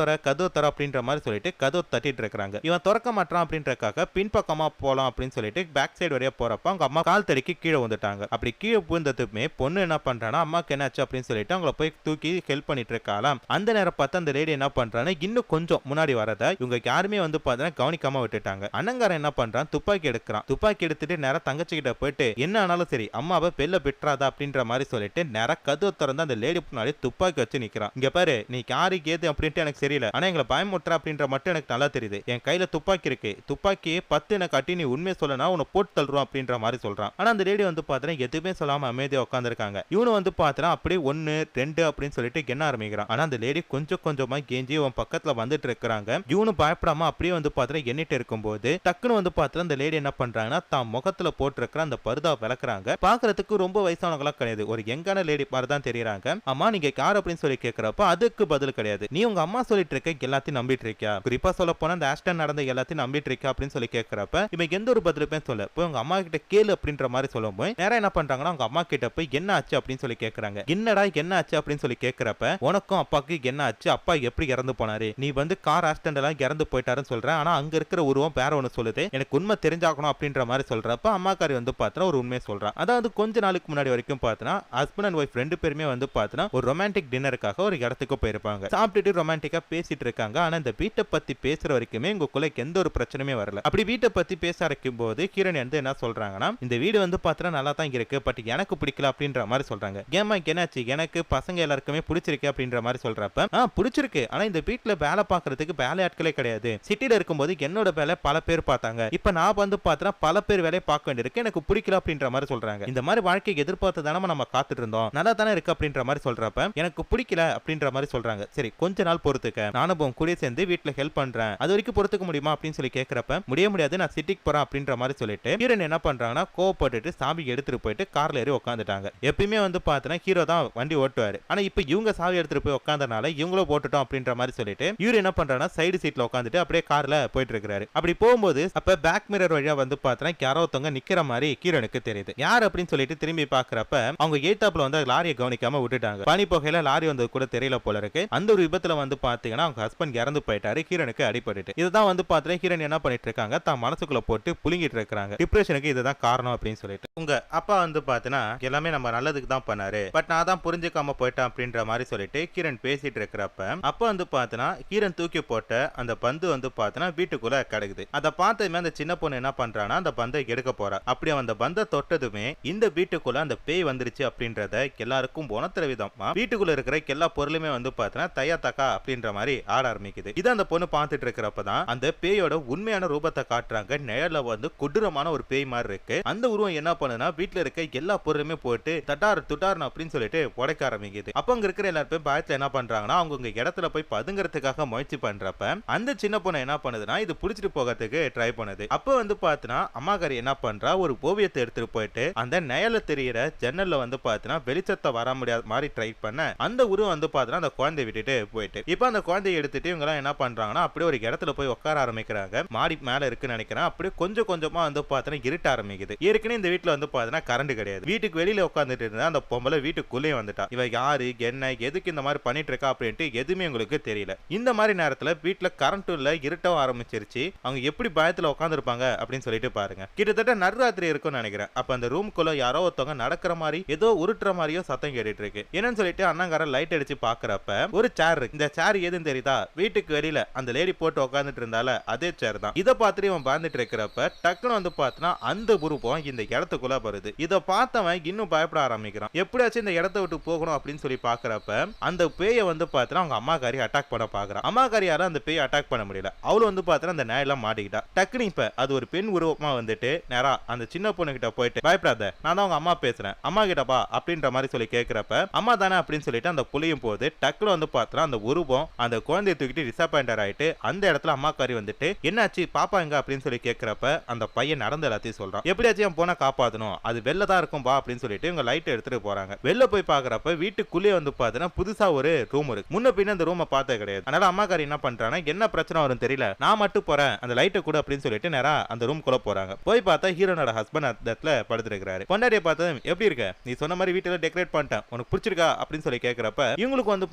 Speaker 1: தர அப்படின்ற மாதிரி சொல்லிட்டு கதவு தட்டிட்டு இருக்காங்க. இவன் திறக்க மாட்டான் அப்படின்றக்காக பின்பக்கமா போலாம் அப்படின்னு சொல்லிட்டு பேக் சைடு வரைய போறப்ப அவங்க அம்மா கால் தடிக்கு கீழே வந்துட்டாங்க. அப்படி கீழே விழுந்ததுமே பொண்ணு என்ன பண்றானா, அம்மாக்கு என்னாச்சு அப்படின்னு சொல்லிட்டு அவங்கள போய் தூக்கி ஹெல்ப் பண்ணிட்டு இருக்காளாம். அந்த நேரம் பார்த்து அந்த லேடி என்ன பண்றானா, இன்னும் கொஞ்சம் முன்னாடி வரத இவங்க யாருமே வந்து பார்த்தா கவனிக்காம விட்டுட்டாங்க. அண்ணங்காரன் என்ன பண்றான், துப்பாக்கி எடுக்கிறான். துப்பாக்கி எடுத்துட்டு நேரம் தங்கச்சி கிட்ட போயிட்டு, என்ன ஆனாலும் சரி அம்மாவை பெல்ல விட்டுறாதா அப்படின்ற மாதிரி சொல்லிட்டு நேரம் கதவு திறந்து அந்த லேடி முன்னாடி துப்பாக்கி வச்சு நிக்கிறான். இங்க பாரு, நீ யாரு ஏது அப்படின்ட்டு எனக்கு தெரியல, ஆனா எங்களை பயமுறுத்துற அப்படின்ற மட்டும் எனக்கு நல்லா தெரியுது. என் கையில துப்பாக்கி இருக்கு, துப்பாக்கி 10 என காட்டி நீ உண்மையை சொல்லனா உன்னை போட்டு தள்ளுறோம் அப்படின்ற மாதிரி சொல்றான். ஆனா அந்த லேடி வந்து பார்த்தா எதுவுமே சொல்லாம அமைதியா உட்காந்துருக்காங்க. இவனு வந்து பார்த்தா அப்படியே 1 2 அப்படின்னு சொல்லிட்டு என்ன ஆரம்பிக்கிறான். ஆனா அந்த லேடி கொஞ்சம் கொஞ்சமா கெஞ்சி உன் பக்கத்துல வந்துட்டு இருக்காங்க. இவனு பயப்படாம அப்படியே வந்து பார்த்தா எண்ணிட்டு இருக்கும்போது டக்குன்னு வந்து பார்த்தா அந்த லேடி என்ன பண்றாங்கன்னா, தான் முகத்துல போட்டிருக்கிற அந்த பருதா விளக்குறாங்க. பாக்குறதுக்கு ரொம்ப வயசானவங்களா கிடையாது, ஒரு யங்கான லேடி மாதிரி தான் தெரியுறாங்க. அம்மா நீங்க யார் அப்படின்னு சொல்லி கேட்கிறப்ப அதுக்கு பதில் கிடையாது. நீ உங்க அம்மா சொல்லிட்டு இருக்க எல்லாத்தையும் நம்பிட்டு இருக்கியா, குறிப்பா சொல்ல போனா அந்த ஆக்சிடென்ட் நடந்த எல்லாத்தையும் நம்பிட்டு இருக்கியா அப்படின்னு சொல்லி கேட்கிறப்ப இவன் எந்த ஒரு பதிலுமே சொல்ல போய் உங்க அம்மா கிட்ட கேளு அப்படின்ற மாதிரி சொல்லும் போய் நேரா என்ன பண்றாங்கன்னா, அவங்க அம்மா கிட்ட போய் என்ன ஆச்சு அப்படின்னு சொல்லி கேட்கறாங்க. என்னடா என்ன ஆச்சு அப்படின்னு சொல்லி கேட்கிறப்ப, உனக்கும் அப்பாக்கு என்ன ஆச்சு, அப்பா எப்படி இறந்து போனாரு, நீ வந்து கார் ஆக்சிடென்ட் எல்லாம் இறந்து போயிட்டாருன்னு சொல்ற, ஆனா அங்க இருக்கிற உருவம் வேற ஒன்னு சொல்லுது, எனக்கு உண்மை தெரிஞ்சாக்கணும் அப்படின்ற மாதிரி சொல்றப்ப அம்மாக்காரி வந்து பார்த்தா ஒரு உண்மையை சொல்றான். அதாவது கொஞ்ச நாளுக்கு முன்னாடி வரைக்கும் பார்த்தா ஹஸ்பண்ட் அண்ட் ஒய்ஃப் 2 பேருமே வந்து பார்த்தா ஒரு ரொமான்டிக் டின்னருக்காக ஒரு இடத்துக்கு போயிருப்பாங்க. சாப்பிட்டுட்டு ரொமான்டிக்கா பேசிட்டு இருக்காங்க. ஆனா இந்த வீட்டை பத்தி பேசுற வரைக்குமே உங்களுக்குள்ள எந்த ஒரு பிரச்சனையுமே வரல. அப்படி வீட்டை பத்தி பேச ஆரம்பிக்கும் போது ஹீரோயின் வந்து என்ன சொல்றாங்கன்னா, இந்த வீடு வந்து பார்த்தா நல்லா தான் இருக்கு, பட் எனக்கு பிடிக்கல அப்படின்ற மாதிரி சொல்றாங்க. ஏமா என்னாச்சு, எனக்கு பசங்க எல்லாருக்குமே பிடிச்சிருக்கு அப்படின்ற மாதிரி சொல்றப்ப, பிடிச்சிருக்கு, ஆனா இந்த வீட்டுல வேலை பார்க்கறதுக்கு வேலை ஆட்களே கிடையாது, சிட்டில இருக்கும்போது என்னோட வேலை பல பேர் பார்த்தாங்க, இப்ப நான் வந்து பார்த்தா பல பேர் வேலையை பார்க்க வேண்டியிருக்கு, எனக்கு பிடிக்கல அப்படின்ற மாதிரி சொல்றாங்க. இந்த மாதிரி வாழ்க்கை எதிர்பார்த்து தானே நம்ம காத்துட்டு இருந்தோம், நல்லா தானே இருக்கு அப்படின்ற மாதிரி சொல்றப்ப எனக்கு பிடிக்கல அப்படின்ற மாதிரி சொல்றாங்க. சரி கொஞ்ச நாள் பொறுத்துக்க, நானும் கூட சேர்ந்து வீட்டுல ஹெல்ப் பண்றேன், அது வரைக்கும் பொறுத்துக்க முடியுமா அப்படின்னு சொல்லி கேட்கிறப்ப முடியாது, நான் சிட்டிக்கு போறேன் அப்படின்ற மாதிரி சொல்லிட்டு ஹீரோயின் என்ன பண்றாங்கன்னா, கோவப்பட்டுட்டு சாவி எடுத்துட்டு போயிட்டு கார்ல ஏறி உட்காந்துட்டாங்க. எப்பயுமே வந்து பார்த்தா ஹீரோ தான் வண்டி ஓட்டுவாரு, ஆனா இப்ப இவங்க சாவி எடுத்துட்டு போய் உட்கார்ந்தனால இவங்களும் போட்டுட்டோம் அப்படின்ற மாதிரி சொல்லிட்டு ஹீரோ என்ன பண்றாங்கன்னா சைடு சீட்ல உட்காந்துட்டு அப்படியே கார்ல போயிட்டு இருக்காரு. அப்படி போகும்போது அப்ப பேக் மிரர் வழியா வந்து பார்த்தா யாரோ ஒருத்தவங்க நிக்கிற மாதிரி ஹீரோனுக்கு தெரியுது. யார் அப்படின்னு சொல்லிட்டு திரும்பி பாக்குறப்ப அவங்க ஏத்தாப்புல வந்து லாரியை கவனிக்காம விட்டுட்டாங்க. பனி புகையில லாரி வந்து கூட தெரியல போல இருக்கு. அந்த ஒரு விபத்துல வந்து பாத்தீங்கன்னா அவங்க ஹஸ்பண்ட் இறந்து போயிட்டாரு, ஹீரோனுக்கு அடிபட்டுட்டு. இதுதான் வந்து பார்த்தா ஹீரோன் என்ன பண்ணிட்டு பண்ணிட்டு இருக்காங்க, தான் மனசுக்குள்ள போட்டு புழுங்கிட்டு இருக்காங்க. டிப்ரெஷனுக்கு இதுதான் காரணம் அப்படின்னு சொல்லிட்டு. உங்க அப்பா வந்து பாத்தீங்கன்னா எல்லாமே நம்ம நல்லதுக்கு தான் பண்ணாரு, பட் நான் தான் புரிஞ்சுக்காம போயிட்டேன் அப்படின்ற மாதிரி சொல்லிட்டு கிரண் பேசிட்டு இருக்கிறப்ப அப்ப வந்து பாத்தீங்கன்னா கிரண் தூக்கி போட்ட அந்த பந்து வந்து பாத்தீங்கன்னா வீட்டுக்குள்ள கிடக்குது. அதை பார்த்ததுமே அந்த சின்ன பொண்ணு என்ன பண்றான்னா அந்த பந்தை எடுக்க போறா. அப்படி அந்த பந்தை தொட்டதுமே இந்த வீட்டுக்குள்ள அந்த பேய் வந்துருச்சு அப்படின்றத எல்லாருக்கும் உணர்த்துற விதமா வீட்டுக்குள்ள இருக்கிற எல்லா பொருளுமே வந்து பாத்தீங்கன்னா தையா தக்கா அப்படின்ற மாதிரி ஆட ஆரம்பிக்குது. இதை அந்த பொண்ணு பார்த்துட்டு இருக்கிறப்பதான் அந்த பேயோட உண்மையான ரூபத்தை காட்டுறாங்க. நிழல்ல வந்து கொடூரமான ஒரு பேய் மாதிரி இருக்கு. அந்த உருவம் என்ன பண்ணுனா வீட்டுல இருக்க எல்லா பொருளுமே போட்டு தட்டார் துட்டார் அப்படின்னு சொல்லிட்டு உடைக்க ஆரம்பிக்குது. அப்ப அங்க இருக்கிற எல்லாரும் பயத்துல என்ன பண்றாங்கன்னா அவங்க இடத்துல போய் பதுங்கிறதுக்காக முயற்சி பண்றப்ப அந்த சின்ன பொண்ணு என்ன பண்ணுதுன்னா இது புடிச்சிட்டு போகிறதுக்கு ட்ரை பண்ணுது. அப்ப வந்து பாத்தீங்கன்னா அம்மாக்காரி என்ன பண்றா, ஒரு ஓவியத்தை எடுத்துட்டு போயிட்டு அந்த நிழல்ல தெரியிற ஜன்னல்ல வந்து பாத்தீங்கன்னா வெளிச்சத்தை வர முடியாத மாதிரி ட்ரை பண்ண அந்த உருவம் வந்து பாத்தீங்கன்னா அந்த குழந்தைய விட்டுட்டு போயிட்டு இப்ப அந்த குழந்தைய எடுத்துட்டு இவங்க எல்லாம் என்ன பண்றாங்கன்னா அப்படியே ஒரு இடத்துல போய் உட்கார ஆரம்பிக்கிறாங்க. மாடி மேல இருக்குன்னு நினைக்கிறேன். அப்படியே கொஞ்சம் கொஞ்சமா வந்து பாத்தீங்கன்னா இருட்ட ஆரம்பிக்குது. ஏற்கனவே இந்த வீட்டுல வந்து பாத்தீங்கன்னா கரண்ட் கிடையாது. வீட்டுக்கு வெளியில உட்காந்துட்டு இருந்தா அந்த பொம்பளை வீட்டுக்குள்ளே வந்துட்டா. இவ யாரு என்ன எதுக்கு இந்த மாதிரி பண்ணிட்டு இருக்கா அப்படின்ட்டு எதுவுமே உங்களுக்கு தெரியல. இந்த மாதிரி நேரத்துல வீட்டுல கரண்ட் இல்ல, இருட்டவும் ஆரம்பிச்சிருச்சு. அவங்க எப்படி பயத்துல உட்காந்துருப்பாங்க அப்படின்னு சொல்லிட்டு பாருங்க. கிட்டத்தட்ட நடுராத்திரி இருக்கும்னு நினைக்கிறேன். அப்ப அந்த ரூம்குள்ள யாரோ ஒருத்தவங்க நடக்கிற மாதிரி ஏதோ உருட்டுற மாதிரியோ சத்தம் கேட்டுட்டு இருக்கு. என்னன்னு சொல்லிட்டு அண்ணங்கார லைட் அடிச்சு பாக்குறப்ப ஒரு சேர் இருக்கு. இந்த சேர் எதுன்னு தெரியுதா? வீட்டுக்கு வெளியில அந்த லேடி போட்டு உட்காந்துட்டு இருந்தால அதே சேர் தான். இதை பார்த்துட்டு இவன் பாந்துட்டு இருக்கிறப்ப டக்குன்னு வந்து பார்த்தனா அந்த உருவம் இந்த இடத்துக்குள்ள வருது. இதை பார்த்தவன் இன்னும் பயப்பட ஆரம்பிக்கிறான். எப்படியாச்சும் இந்த இடத்த விட்டு போகணும் அப்படின்னு சொல்லி பாக்குறப்ப அந்த பேயை வந்து பார்த்தனா அவங்க அம்மாக்காரி அட்டாக் பண்ண பாக்குறான். அம்மாக்காரியால அந்த பேயை அட்டாக் பண்ண முடியல. அவளு வந்து பார்த்தனா அந்த நேயெல்லாம் மாட்டிக்கிட்டா. டக்குனு இப்ப அது ஒரு பெண் உருவமா வந்துட்டு நேரா அந்த சின்ன பொண்ணு கிட்ட போயிட்டு பயப்படாத, நான் தான் உங்க அம்மா பேசுறேன், அம்மா கிட்ட பா அப்படின்ற மாதிரி சொல்லி கேட்கிறப்ப அம்மா தானே அப்படின்னு சொல்லிட்டு அந்த புளியும் போது டக்குல வந்து பார்த்தா அந்த உருவம் அந்த குழந்தைய தூக்கிட்டு டிசப்பாயிண்டர் ஆயிட்டு அந்த இடத்துல அம்மாக்காரி வந்துட்டு என்னாச்சு பாப்பா எங்க அப்படின்னு சொல்லி கேட்கிறப்ப அந்த பையன் நடந்த எல்லாத்தையும் சொல்றான். எப்படியாச்சும் என் பொண்ணை காப்பாத்தணும், அது வெளில தான் இருக்கும் பா அப்படின்னு சொல்லிட்டு இவங்க லைட் எடுத்துட்டு போறாங்க. வெளில போய் பாக்குறப்ப வீட்டுக்குள்ளே வந்து பாத்தீங்கன்னா புதுசா ஒரு ரூம் இருக்கு. முன்ன பின்ன இந்த ரூமை பார்த்தே கிடையாது. அதனால அம்மாக்காரி என்ன பண்றாங்கன்னா என்ன பிரச்சனை வரும் தெரியல, நான் மட்டும் போறேன் அந்த லைட்டை கூட அப்படின்னு சொல்லிட்டு நேரா அந்த ரூம் குள்ள போறாங்க. போய் பார்த்தா ஹீரோனோட ஹஸ்பண்ட் அந்த இடத்துல படுத்துருக்காரு. பொண்டாட்டியை பார்த்ததும் எப்படி இருக்க, நீ சொன்ன மாதிரி வீட்டுல டெக்கரேட் பண்ணிட்டேன், உனக்கு பிடிச்சிருக்கா அப்படின்னு சொல்லி கேட்கிறப்ப இவங்களுக்கு வந்து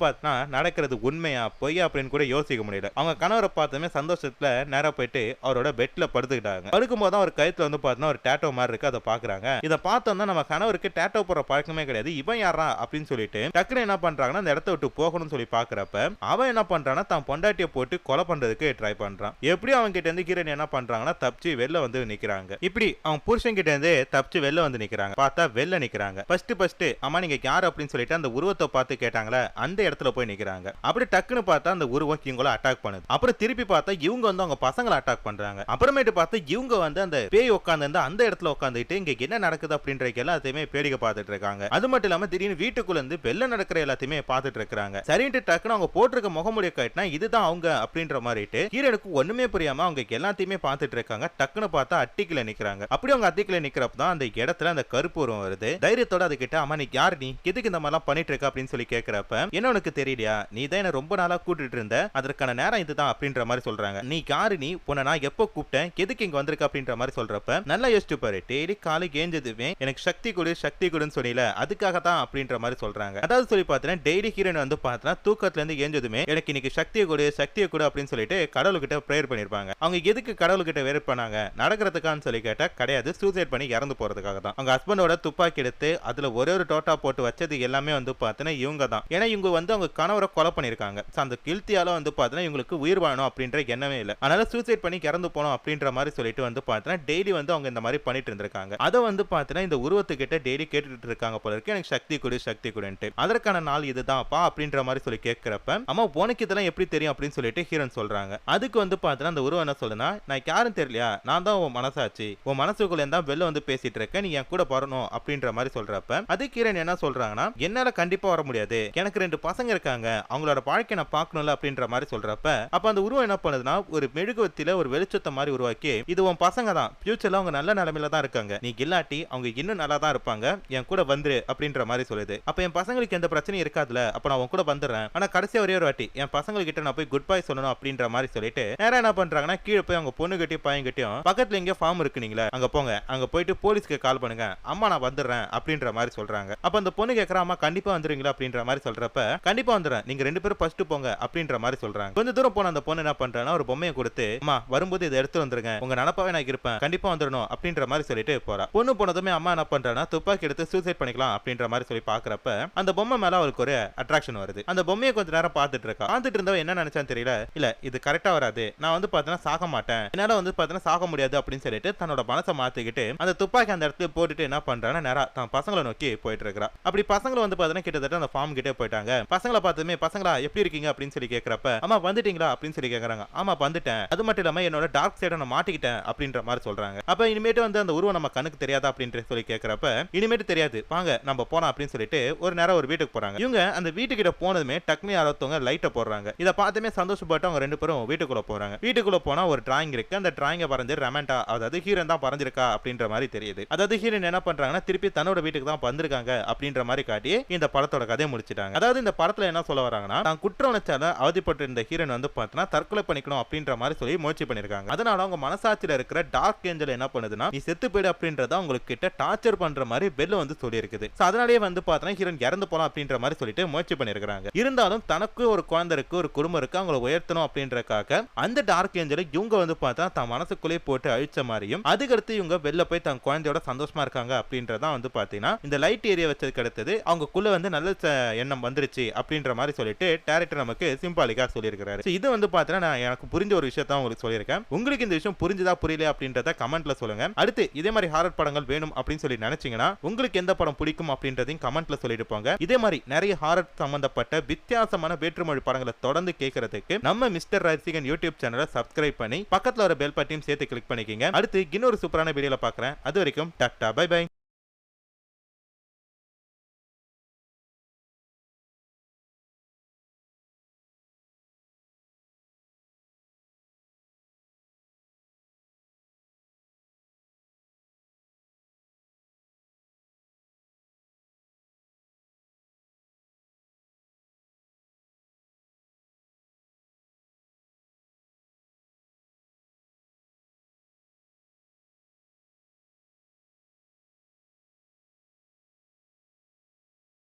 Speaker 1: பார்த்தா நடக்கிறது உண்மையா பொய்யா அப்படின்னு கூட யோசிக்க முடியல. அவங்க கணவரை பார்த்ததுமே சந்தோஷத்துல நேரா போயிட்டு அவரோட பெட்ல படுத்துக்கிட்டாங்க. படுக்கும்போது தான் ஒரு கழுத்துல வந்து பார்த்தா ஒரு டேட்டோ மாதிரி இருக்கு. அதை பாக்குறாங்க. இதை பார்த்தோம்னா நம்ம கணவருக்கு டேட்டோ போற பழக்கமே கிடையாது, இவன் யாரா அப்படின்னு சொல்லிட்டு டக்குனு என்ன பண்றாங்கன்னா அந்த இடத்த விட்டு போகணும்னு சொல்லி பாக்குறப்ப அவன் என்ன பண்றான்னா தான் பொண்டாட்டியை போட்டு கொலை பண்றதுக்கு ட்ரை பண்றான். எப்படி அவங்க கிட்ட இருந்து கிரண் என்ன பண்றாங்கன்னா தப்பிச்சு வெளில வந்து நிக்கிறாங்க. இப்படி அவங்க புருஷன் கிட்ட இருந்து தப்பிச்சு வெளில வந்து நிக்கிறாங்க. பார்த்தா வெளில நிக்கிறாங்க. ஃபர்ஸ்ட் அம்மா நீங்க யாரு அப்படின்னு சொல்லிட்டு அந்த உருவத்தை பார்த்து கேட்டாங்களே அந்த இடத்துல போய் நிக்கிறாங்க. அப்படி டக்குன்னு பார்த்தா அந்த உருவம் இவங்கள அட்டாக் பண்ணுது. அப்புறம் திருப்பி பார்த்தா இவங்க வந்து அவங்க பசங்களை அட்டாக் பண்றாங்க. அப்புறமேட்டு பார்த்தா இவங்க வந்து அந்த பேய் உட்கார்ந்து அந்த இடத்துல உட்காந்துட்டு இங்க என்ன நடக்குது அப்படின்ற எல்லாத்தையுமே பேடிக்க பார்த்துட்டு இருக்காங்க. அது மட்டும் இல்லாம திடீர்னு வீட்டுக்குள்ள இருந்து வெளில நடக்கிற எல்லாத்தையுமே பார்த்துட்டு இருக்காங்க. சரின்ட்டு டக்குன்னு அவங்க போட்டிருக்க முகமுடிய காட்டினா இதுதான் அவங்க அப்படின்ற மாதிரிட்டு ஹீரோனுக்கு ஒண்ணுமே புரியாம அவங்க எல்லாத்தையுமே பார்த்துட்டு இருக்காங்க. டக்குன்னு பார்த்தா அட்டிக்குள்ள நிக்கிறாங்க. அப்படி அவங்க அட்டிக்குள்ள நிக்கிறப்ப தான் அந்த இடத்துல அந்த கருப்பு உருவம் வருது. தைரியத்தோட அது கிட்ட அம்மா நீ யார், நீ எதுக்கு இந்த மாதிரிலாம் பண்ணிட்டு இருக்க அப்படின்னு சொல்லி கேட்கிறப்ப என்ன உனக்கு தெரியலையா, நீ தான் என்ன ரொம்ப நாளா கூட்டிட்டு இருந்த, அதற்கான நேரம் இதுதான் அப்படின்ற மாதிரி சொல்றாங்க. நீ யாரு, நீ உன்னை நான் எப்போ கூப்பிட்டேன், எதுக்கு இங்க வந்திருக்க அப்படின்ற மாதிரி சொல்றப்ப நல்லா யோசிச்சு பாரு, டெய்லி காலை ஏஞ்சதுமே எனக்கு சக்தி கொடு சக்தி கொடுன்னு சொன்னீல அதுக்காக தான் அப்படின்ற மாதிரி சொல்றாங்க. அதாவது சொல்லி பார்த்தீங்கன்னா டெய்லி ஹீரோயின் வந்து பார்த்தா தூக்கத்துல இருந்து ஏஞ்சதுமே எனக்கு இன்னைக்கு சக்தியை கொடு அப்படின்னு சொல்லிட்டு கடவுள்கிட்ட பிரேயர் பண்ணிருப்பாங்க. அவங்க எதுக்கு கடவுள்கிட்ட வேறு பண்ணாங்க, நடக்கிறதுக்கான்னு சொல்லி கேட்டா கிடையாது, சூசைட் பண்ணி இறந்து போறதுக்காக தான். அவங்க ஹஸ்பண்டோட துப்பாக்கி எடுத்து அதுல ஒரே ஒரு டோட்டா போட்டு வச்சது எல்லாமே வந்து பார்த்தீங்கன்னா இவங்க தான். ஏன்னா இவங்க வந்து அவங்க கணவரை கொலை பண்ணிருக்காங்க. அந்த கில்த்தியால வந்து பார்த்தீங்கன்னா இவங்களுக்கு உயிர் வாழணும் அப்படின்ற எண்ணமே இல்லை. அதனால சூசைட் பண்ணி இறந்து போனோம் அப்படின்ற மாதிரி சொல்லிட்டு வந்து பார்த்தீங்கன்னா டெய்லி வந்து அவங்க இந்த மாதிரி பண்ணிட்டு இருந்திருக்காங்க. அதை வந்து பார்த்தீங்கன்னா இந்த உருவத்துக்கிட்ட டெய்லி கேட்டுட்டு இருக்காங்க போல இருக்கு, எனக்கு சக்தி கொடுன்ட்டு. அதற்கான நாள் இதுதான்ப்பா அப்படின்ற மாதிரி சொல்லி கேட்கிறப்ப அம்மா உனக்கு இதெல்லாம் எப்படி தெரியும் அப்படின்னு சொல்லிட்டு ஹீரோன் சொல்றாங்க. அதுக்கு வந்து பார்த்தீங்கன்னா அந்த உருவம் என்ன சொல்லுனா, நான் யாரும் தெரியலையா, நான் தான் உன் மனசாச்சு, உன் மனசுக்குள்ள இருந்தா வெளில வந்து பேசிட்டு இருக்க, நீ என் கூட வரணும் அப்படின்ற மாதிரி சொல்றப்ப அதுக்கு ஹீரோன் என்ன சொல்றாங்கன்னா என்னால கண்டிப்பா வர முடியாது, எனக்கு 2 பசங்க இருக்காங்க, அவங்களோட வாழ்க்கை நான் பார்க்கணும்ல அப்படின்ற மாதிரி சொல்றப்ப அப்ப அந்த உருவம் என்ன பண்ணுதுன்னா ஒரு மெழுகுவத்தில ஒரு வெளிச்சத்தை மாதிரி உருவாக்கி இது உன் பசங்க தான், ஃபியூச்சர்ல அவங்க நல்ல நிலைமையில தான் இருக்காங்க, நீ இல்லாட்டி அவங்க இன்னும் நல்லா தான் இருப்பாங்க, என் கூட வந்துரு அப்படின்ற மாதிரி சொல்லுது. அப்ப என் பசங்களுக்கு எந்த பிரச்சனையும் இருக்காதுல, அப்ப நான் உன் கூட வந்துடுறேன், ஆனா கடைசியா ஒரே ஒரு வாட்டி என் பசங்க கிட்ட நான் போய் குட் பை சொல்லணும் அப்படின்ற மாதிரி சொல்லிட்டு நேரா என்ன பண்றாங்கன்னா கீழே போய் அவங்க பொண்ணு கிட்டயும் பையன் கிட்டயும் பக்கத்துல எங்க ஃபார்ம் இருக்கு நீங்களே அங்க போங்க, அங்க போயிட்டு போலீஸ்க்கு கால் பண்ணுங்க, அம்மா நான் வந்துடுறேன் அப்படின்ற மாதிரி சொல்றாங்க. அப்ப அந்த பொண்ணு கேட்கறா அம்மா கண்டிப்பா வந்துருங்களா அப்படின்ற மாதிரி சொல்றப்ப கண்டிப்பா வந்துடுறேன், நீங்க 2 பேரும் ஃபர்ஸ்ட் போங்க அப்படின்ற மாதிரி சொல்றாங்க. கொஞ்ச தூரம் போன அந்த பொண்ணு என்ன பண்றாங்கன்னா ஒரு பொம்மையை கொடுத்து அம்மா வரும்போது இதை எடுத்து வந்துருங்க, உங்க நினப்பாவே நான் இருப்பேன், கண்டிப்பா வந்துடணும் அப்படின்ற மாதிரி சொல்லிட்டு போறா. பொண்ணு போனதுமே அம்மா என்ன பண்றானா துப்பாக்கி எடுத்து சூசைட் பண்ணிக்கலாம் அப்படின்ற மாதிரி சொல்லி பாக்குறப்ப அந்த பொம்மை மேல அவளுக்கு ஒரு அட்ராக்ஷன் வருது. அந்த பொம்மையை கொஞ்ச நேரம் பார்த்துட்டு இருக்கா. பார்த்துட்டு இருந்தவ என்ன நினைச்சான்னு தெரியல, இல்ல இது கரெக்டா வராது, நான் வந்து பாத்தீங்கன்னா சாக மாட்டேன், என்னால வந்து பாத்தீங்கன்னா சாக முடியாது அப்படின்னு சொல்லிட்டு தன்னோட மனசை மாத்திக்கிட்டு அந்த துப்பாக்கி அந்த இடத்துல போட்டுட்டு என்ன பண்றானா நேரா தான் பசங்களை நோக்கி போயிட்டு இருக்கா. அப்படி பசங்களை வந்து பாத்தீங்கன்னா கிட்டத்தட்ட அந்த ஃபார்ம் கிட்டே போயிட்டாங்க. பசங்களை பார்த்ததுமே பசங்களா எப்படி இருக்கீங்க அப்படின்னு சொல்லி கேட்கறப்ப அம்மா வந்துட்டீங்களா அப்படின்னு சொல்லி கேட்கறாங்க. ஆமா வந்துட்டேன், அது மட்டும் இல்லாம என்னோட டார்க் சைட நான் மாட்டிக்கிட்டேன் அப்படின்ற மாதிரி சொல்றாங்க. அப்ப இனிமேட்டு வந்து அந்த உருவம் நம்ம கண்ணுக்கு தெரியாதா அப்படின்னு சொல்லி கேட்கறப்ப இனிமேட்டு தெரியாது, வாங்க நம்ம போலாம் அப்படின்னு சொல்லிட்டு ஒரு நேரம் ஒரு வீட்டுக்கு போறாங்க. இவங்க அந்த வீட்டுக்கிட்ட போனதுமே டக்குனு யாரொருத்தவங்க லைட்டை போடுறாங்க. இதை பார்த்துமே சந்தோஷப்பட்டு அவங்க ரெண்டு பேரும் வீட்டுக்குள்ள போறாங்க. வீட்டுக்குள்ள போனா ஒரு டிராயிங் இருக்கு. அந்த டிராயிங்கை வரைஞ்சு ரெமண்டா, அதாவது ஹீரோன் தான் வரைஞ்சிருக்கா அப்படின்ற மாதிரி தெரியுது. அதாவது ஹீரோன் என்ன பண்றாங்கன்னா திருப்பி தன்னோட வீட்டுக்கு தான் வந்திருக்காங்க அப்படின்ற மாதிரி காட்டி இந்த படத்தோட கதையை முடிச்சிட்டாங்க. அதாவது இந்த படத்துல என்ன சொல்ல வராங்கன்னா தான் குற்ற உணர்ச்சியால அவதிப்பட்டு இருந்த ஹீரோன் வந்து பார்த்தா தற்கொலை பண்ணிக்கணும் அப்படின்ற மாதிரி சொல்லி முயற்சி பண்ணிருக்காங்க. அதனால அவங்க மனசாட்சியில இருக்கிற டார்க் ஏஞ்சல் என்ன பண்ணுதுன்னா நீ செத்து போயிடு அப்படின்றத உங்களுக்கு கிட்ட டார்ச்சர் பண்ற மாதிரி பெல் வந்து சொல்லி இருக்குது. அதனாலேயே வந்து பார்த்தா ஹீரோன் இறந்து போலாம் அப்படின்ற மாதிரி சொல்லிட்டு முயற்சி பண்ணிருக்காங்க. இருந்தாலும் தனக்கு ஒரு குழந்தை இருக்கு, ஒரு குடும்பம் இருக்கு, அவங்களை உயர்த்தணும் அப்படின்றக்காக அந்த டார்க் ஏஞ்சலை இவங்க வந்து பார்த்தா தான் மனசுக்குள்ளே போட்டு அழிச்ச மாதிரியும் அதுக்கடுத்து இவங்க வெளில போய் தன் குழந்தையோட சந்தோஷமா இருக்காங்க அப்படின்றதான் வந்து பாத்தீங்கன்னா இந்த லைட் ஏரியா வச்சதுக்கு அடுத்தது அவங்களுக்குள்ள வந்து நல்ல எண்ணம் வந்துருச்சு அப்படின்ற மாதிரி சொல்லிட்டு டைரக்டர் நமக்கு சிம்பாலிக்கா சொல்லியிருக்காரு. இது வந்து பாத்தீங்கன்னா நான் எனக்கு புரிஞ்ச ஒரு விஷயத்த உங்களுக்கு சொல்லியிருக்கேன். உங்களுக்கு இந்த விஷயம் புரிஞ்சுதா புரியல அப்படின்றத கமெண்ட்ல சொல்லுங்க. அடுத்து இதே மாதிரி ஹாரர் படங்கள் வேணும் அப்படின்னு சொல்லி நினைச்சீங்கன்னா உங்களுக்கு எந்த படம் பிடிக்கும் அப்படின்றதையும் கமெண்ட்ல சொல்லிட்டு போங்க. இதே மாதிரி நிறைய ஹாரர் சம்பந்தப்பட்ட வித்தியாசமான வேற்றுமொழி படங்களை தொடர்ந்து கேட்கறதுக்கு நம்ம மிஸ்டர் ரசிகன் யூடியூப் சேனலை சப்ஸ்கிரைப் பண்ணி பக்கத்துல ஒரு பெல் பட்டனையும் சேர்த்து கிளிக் பண்ணிக்கங்க. அடுத்து இன்னொரு சூப்பரான வீடியோல பார்க்கறேன். அது வரைக்கும் டாடா பை பை.